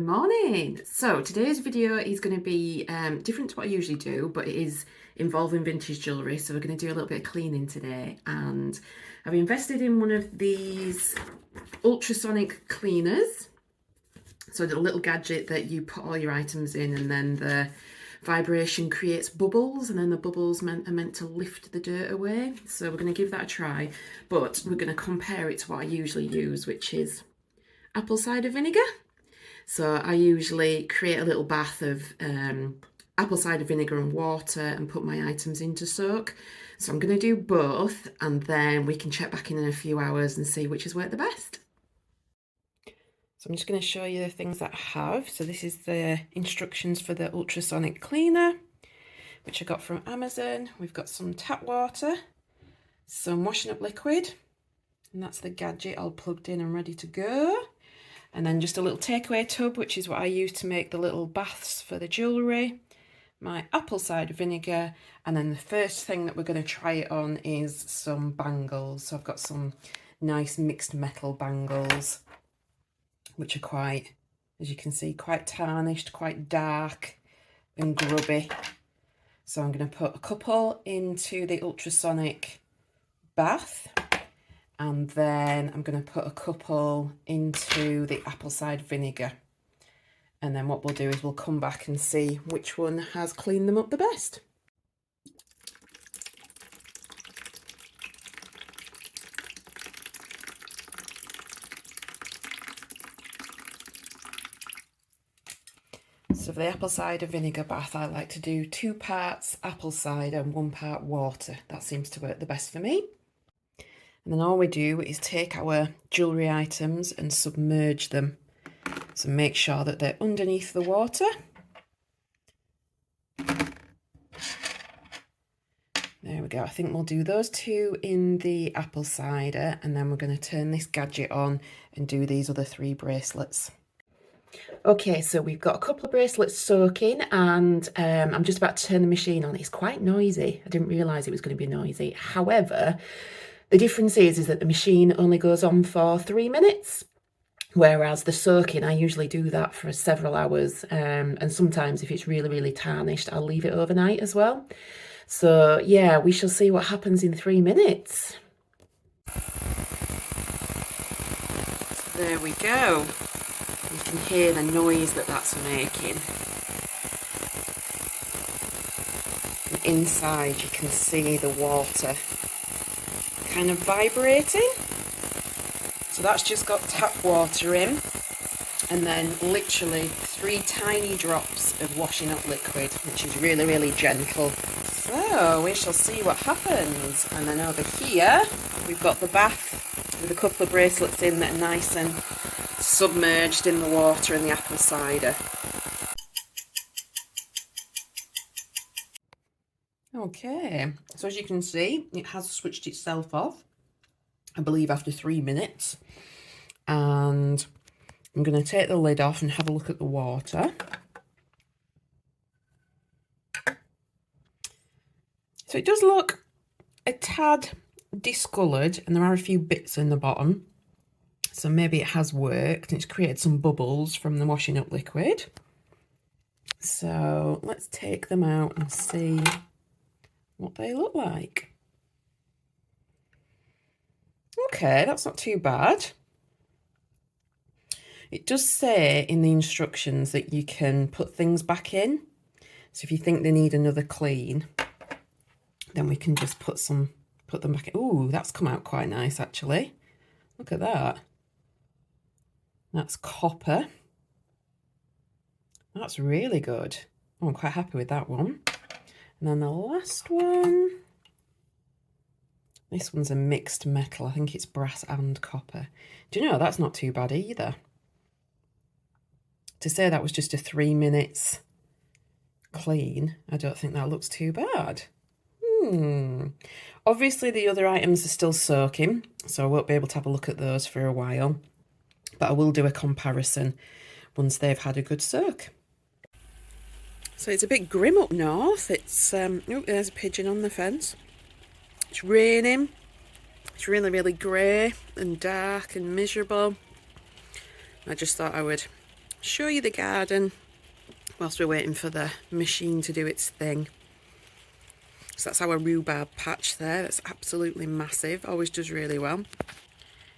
Good morning. So today's video is going to be different to what I usually do, but it is involving vintage jewellery. So we're going to do a little bit of cleaning today, and I've invested in one of these ultrasonic cleaners. So the little gadget that you put all your items in, and then the vibration creates bubbles, and then the bubbles are meant to lift the dirt away. So we're going to give that a try, but we're going to compare it to what I usually use, which is apple cider vinegar. So I usually create a little bath of apple cider vinegar and water and put my items in to soak. So I'm going to do both, and then we can check back in a few hours and see which has worked the best. So I'm just going to show you the things that I have. So this is the instructions for the ultrasonic cleaner, which I got from Amazon. We've got some tap water, some washing up liquid, and that's the gadget all plugged in and ready to go. And then just a little takeaway tub, which is what I use to make the little baths for the jewellery, my apple cider vinegar, and then the first thing that we're going to try it on is some bangles. So I've got some nice mixed metal bangles, which are quite, as you can see, quite tarnished, quite dark and grubby. So I'm going to put a couple into the ultrasonic bath, and then I'm going to put a couple into the apple cider vinegar. And then what we'll do is we'll come back and see which one has cleaned them up the best. So for the apple cider vinegar bath, I like to do 2 parts apple cider and 1 part water. That seems to work the best for me. And then all we do is take our jewellery items and submerge them. So make sure that they're underneath the water. There we go. I think we'll do those 2 in the apple cider, and then we're going to turn this gadget on and do these other 3 bracelets. Okay, so we've got a couple of bracelets soaking, and I'm just about to turn the machine on. It's quite noisy. I didn't realise it was going to be noisy. However, the difference is that the machine only goes on for 3 minutes, whereas the soaking, I usually do that for several hours. And sometimes if it's really, really tarnished, I'll leave it overnight as well. So yeah, we shall see what happens in 3 minutes. There we go. You can hear the noise that that's making. And inside you can see the water kind of vibrating. So that's just got tap water in, and then literally 3 tiny drops of washing up liquid, which is really, really gentle. So we shall see what happens. And then over here we've got the bath with a couple of bracelets in that are nice and submerged in the water and the apple cider. Okay, so as you can see, it has switched itself off, I believe after 3 minutes. And I'm going to take the lid off and have a look at the water. So it does look a tad discoloured, and there are a few bits in the bottom. So maybe it has worked, and it's created some bubbles from the washing up liquid. So let's take them out and see what they look like. Okay, that's not too bad. It does say in the instructions that you can put things back in. So if you think they need another clean, then we can just put them back in. Ooh, that's come out quite nice actually. Look at that. That's copper. That's really good. Oh, I'm quite happy with that one. And then the last one, this one's a mixed metal. I think it's brass and copper. Do you know, that's not too bad either. To say that was just a 3 minutes clean, I don't think that looks too bad. Obviously the other items are still soaking, so I won't be able to have a look at those for a while. But I will do a comparison once they've had a good soak. So it's a bit grim up north. It's, oh, there's a pigeon on the fence. It's raining. It's really, really grey and dark and miserable. I just thought I would show you the garden whilst we're waiting for the machine to do its thing. So that's our rhubarb patch there. That's absolutely massive, always does really well. And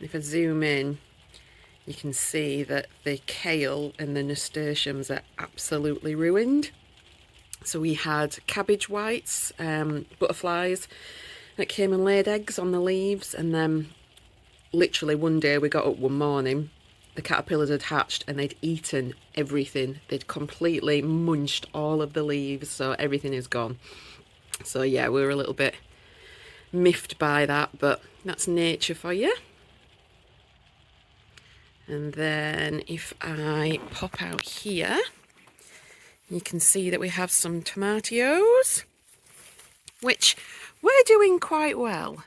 if I zoom in, you can see that the kale and the nasturtiums are absolutely ruined. So we had cabbage whites, butterflies that came and laid eggs on the leaves, and then literally one day we got up one morning, the caterpillars had hatched and they'd eaten everything. They'd completely munched all of the leaves, so everything is gone. So yeah, we were a little bit miffed by that, but that's nature for you. And then if I pop out here, you can see that we have some tomatoes, which we're doing quite well.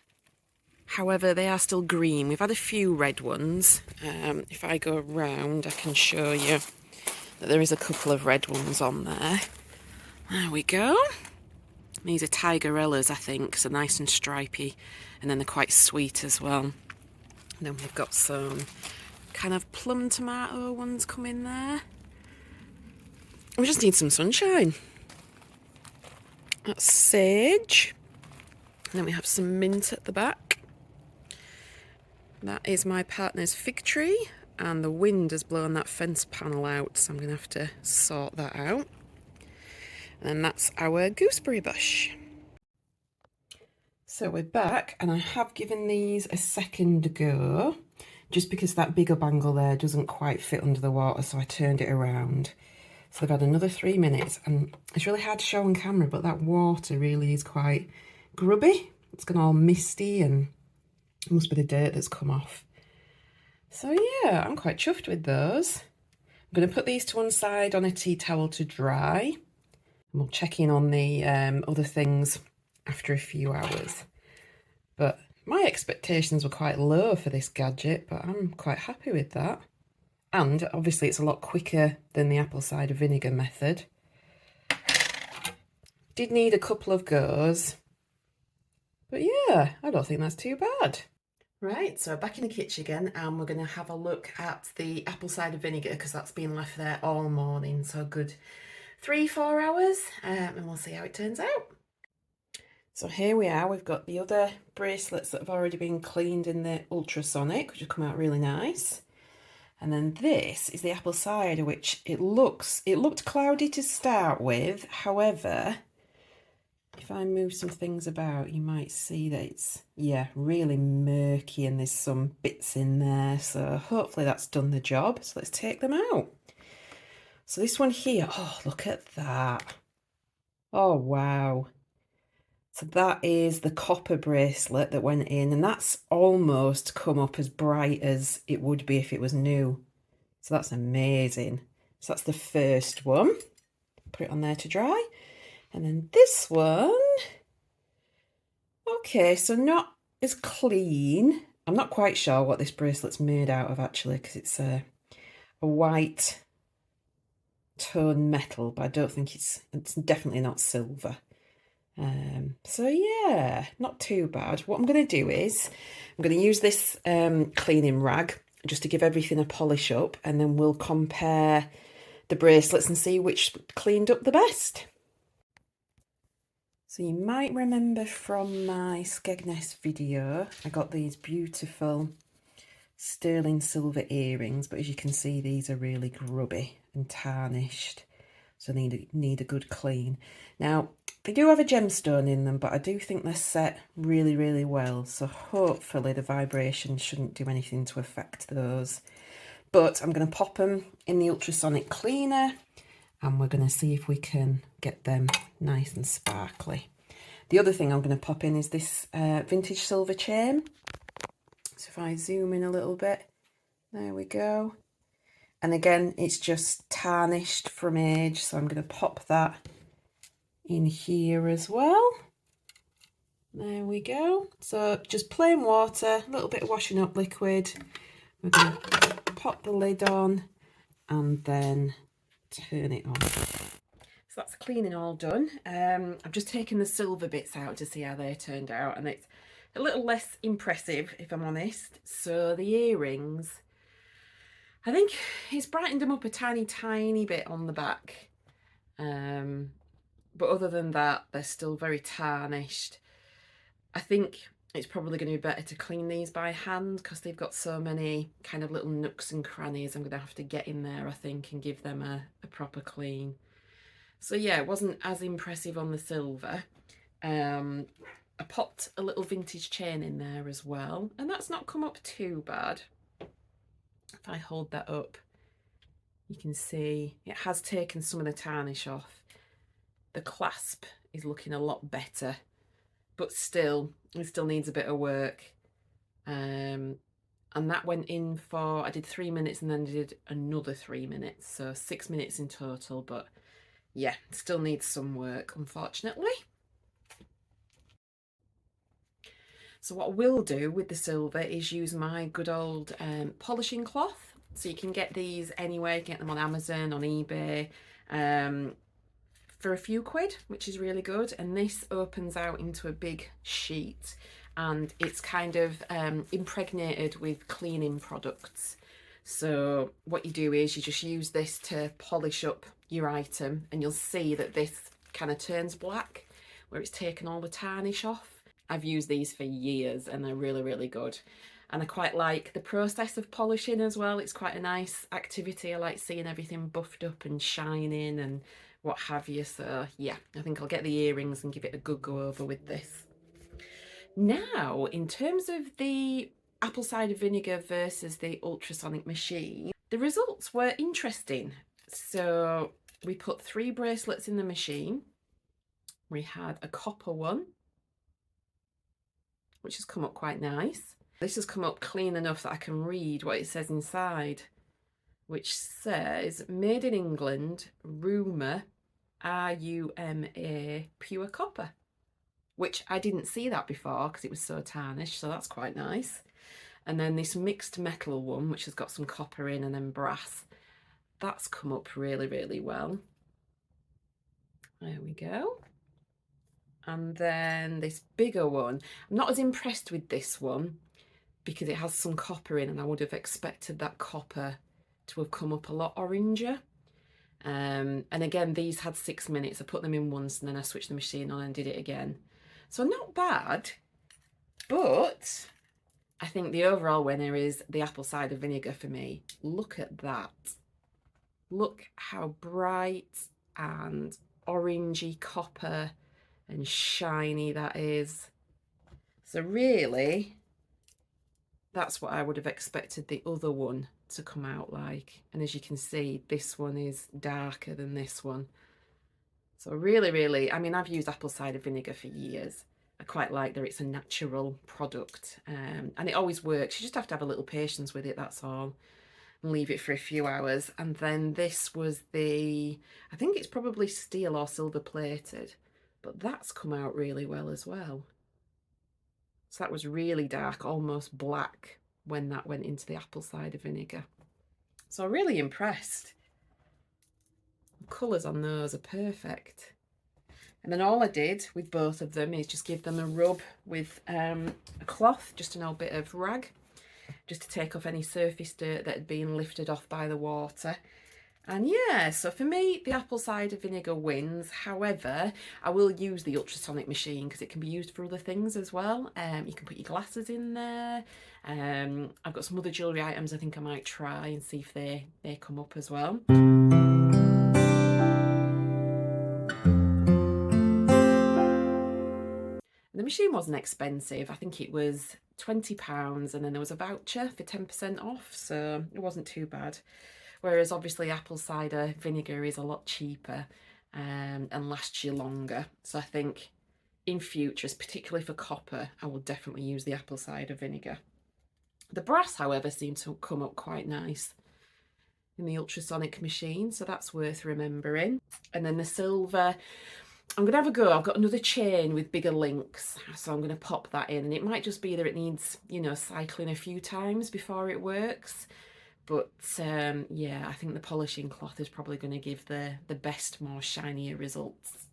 However, they are still green. We've had a few red ones. If I go around, I can show you that there is a couple of red ones on there. There we go. These are tigerellas, I think, so nice and stripy, and then they're quite sweet as well. And then we've got some kind of plum tomato ones coming there. We just need some sunshine. That's sage. And then we have some mint at the back. That is my partner's fig tree, and the wind has blown that fence panel out, so I'm going to have to sort that out. And then that's our gooseberry bush. So we're back, and I have given these a second go, just because that bigger bangle there doesn't quite fit under the water, so I turned it around. So they've had another 3 minutes, and it's really hard to show on camera, but that water really is quite grubby. It's gone all misty, and it must be the dirt that's come off. So yeah, I'm quite chuffed with those. I'm going to put these to one side on a tea towel to dry, and we'll check in on the other things after a few hours. But my expectations were quite low for this gadget, but I'm quite happy with that. And obviously it's a lot quicker than the apple cider vinegar method. Did need a couple of goes, but yeah, I don't think that's too bad. Right, so back in the kitchen again, and we're going to have a look at the apple cider vinegar, because that's been left there all morning, so a good 3-4 hours, and we'll see how it turns out. So here we are, we've got the other bracelets that have already been cleaned in the Ultrasonic, which have come out really nice. And then this is the apple cider, which it looked cloudy to start with. However, if I move some things about, you might see that it's, yeah, really murky, and there's some bits in there. So hopefully that's done the job. So let's take them out. So this one here, oh, look at that. Oh, wow. So that is the copper bracelet that went in, and that's almost come up as bright as it would be if it was new. So that's amazing. So that's the first one. Put it on there to dry. And then this one, okay, so not as clean. I'm not quite sure what this bracelet's made out of actually, because it's a white tone metal, but I don't think it's definitely not silver. So yeah, not too bad. What I'm going to do is I'm going to use this cleaning rag just to give everything a polish up, and then we'll compare the bracelets and see which cleaned up the best. So you might remember from my Skegness video, I got these beautiful sterling silver earrings, but as you can see, these are really grubby and tarnished, so need a good clean. Now, they do have a gemstone in them, but I do think they're set really, really well, so hopefully the vibration shouldn't do anything to affect those. But I'm going to pop them in the ultrasonic cleaner, and we're going to see if we can get them nice and sparkly. The other thing I'm going to pop in is this vintage silver chain. So if I zoom in a little bit, there we go. And again, it's just tarnished from age, so I'm going to pop that in here as well. There we go. So just plain water, a little bit of washing up liquid. We're going to pop the lid on and then turn it on. So that's cleaning all done. I've just taken the silver bits out to see how they turned out, and it's a little less impressive if I'm honest. So the earrings, I think it's brightened them up a tiny bit on the back. But other than that, they're still very tarnished. I think it's probably going to be better to clean these by hand because they've got so many kind of little nooks and crannies. I'm going to have to get in there, I think, and give them a proper clean. So yeah, it wasn't as impressive on the silver. I popped a little vintage chain in there as well, and that's not come up too bad. If I hold that up, you can see it has taken some of the tarnish off. The clasp is looking a lot better, but still, it still needs a bit of work. And that went in for, I did 3 minutes and then did another 3 minutes, so 6 minutes in total, but yeah, still needs some work, unfortunately. So what I will do with the silver is use my good old polishing cloth. So you can get these anywhere, you can get them on Amazon, on eBay, for a few quid, which is really good. And this opens out into a big sheet and it's kind of impregnated with cleaning products. So what you do is you just use this to polish up your item, and you'll see that this kind of turns black where it's taken all the tarnish off. I've used these for years and they're really good. And I quite like the process of polishing as well. It's quite a nice activity. I like seeing everything buffed up and shining and what have you. So yeah, I think I'll get the earrings and give it a good go over with this. Now, in terms of the apple cider vinegar versus the ultrasonic machine, the results were interesting. So we put 3 bracelets in the machine. We had a copper one, which has come up quite nice. This has come up clean enough that I can read what it says inside, which says made in England, Ruma, R-U-M-A, pure copper, which I didn't see that before because it was so tarnished, so that's quite nice. And then this mixed metal one, which has got some copper in and then brass, that's come up really well. There we go. And then this bigger one, I'm not as impressed with this one because it has some copper in, and I would have expected that copper to have come up a lot oranger. And again, these had 6 minutes. I put them in once and then I switched the machine on and did it again. So not bad, but I think the overall winner is the apple cider vinegar for me. Look at that. Look how bright and orangey copper and shiny that is. So really, that's what I would have expected the other one to come out like. And as you can see, this one is darker than this one. So really, I mean, I've used apple cider vinegar for years. I quite like that it's a natural product, and it always works. You just have to have a little patience with it, that's all. And leave it for a few hours. And then this was the, I think it's probably steel or silver plated, but that's come out really well as well. So that was really dark, almost black, when that went into the apple cider vinegar. So I'm really impressed. The colours on those are perfect. And then all I did with both of them is just give them a rub with a cloth, just an old bit of rag, just to take off any surface dirt that had been lifted off by the water. And yeah, so for me, the apple cider vinegar wins. However, I will use the ultrasonic machine because it can be used for other things as well. You can put your glasses in there. I've got some other jewellery items I think I might try and see if they come up as well. The machine wasn't expensive. I think it was £20 and then there was a voucher for 10% off, so it wasn't too bad. Whereas obviously apple cider vinegar is a lot cheaper and lasts you longer. So I think in futures, particularly for copper, I will definitely use the apple cider vinegar. The brass, however, seemed to come up quite nice in the ultrasonic machine, so that's worth remembering. And then the silver, I'm going to have a go. I've got another chain with bigger links, so I'm going to pop that in. And it might just be that it needs, you know, cycling a few times before it works. But yeah, I think the polishing cloth is probably going to give the best, more shinier results.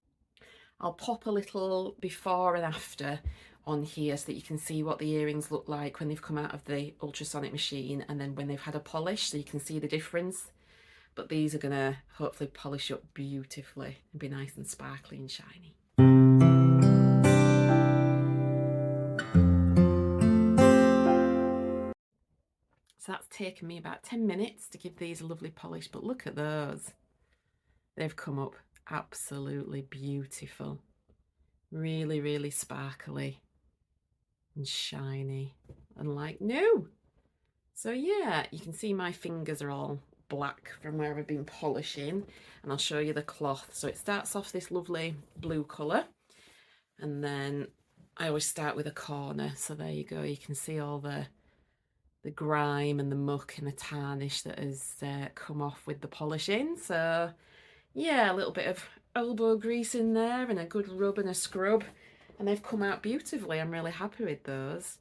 I'll pop a little before and after on here so that you can see what the earrings look like when they've come out of the ultrasonic machine and then when they've had a polish, so you can see the difference. But these are gonna hopefully polish up beautifully and be nice and sparkly and shiny. So that's taken me about 10 minutes to give these a lovely polish, but look at those. They've come up absolutely beautiful. Really, really sparkly and shiny and like new. So yeah, you can see my fingers are all black from where I've been polishing, and I'll show you the cloth. So it starts off this lovely blue colour, and then I always start with a corner. So there you go, you can see all the grime and the muck and the tarnish that has come off with the polishing. So yeah, a little bit of elbow grease in there and a good rub and a scrub, and they've come out beautifully. I'm really happy with those.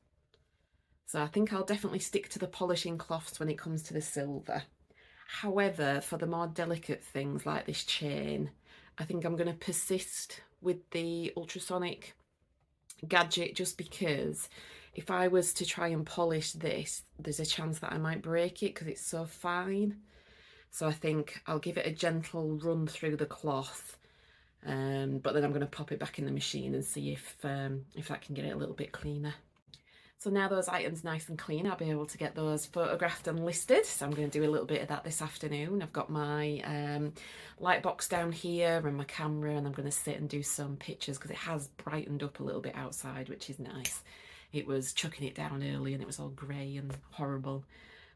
So I think I'll definitely stick to the polishing cloths when it comes to the silver. However, for the more delicate things like this chain, I think I'm going to persist with the ultrasonic gadget, just because if I was to try and polish this, there's a chance that I might break it because it's so fine. So I think I'll give it a gentle run through the cloth, but then I'm going to pop it back in the machine and see if that can get it a little bit cleaner. So now those items nice and clean, I'll be able to get those photographed and listed. So I'm going to do a little bit of that this afternoon. I've got my light box down here and my camera, and I'm going to sit and do some pictures because it has brightened up a little bit outside, which is nice. It was chucking it down early and it was all grey and horrible.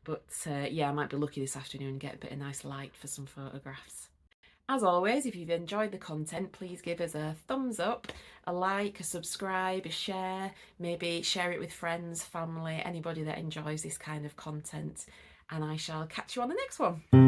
But yeah, I might be lucky this afternoon and get a bit of nice light for some photographs. As always, if you've enjoyed the content, please give us a thumbs up, a like, a subscribe, a share, maybe share it with friends, family, anybody that enjoys this kind of content. And I shall catch you on the next one.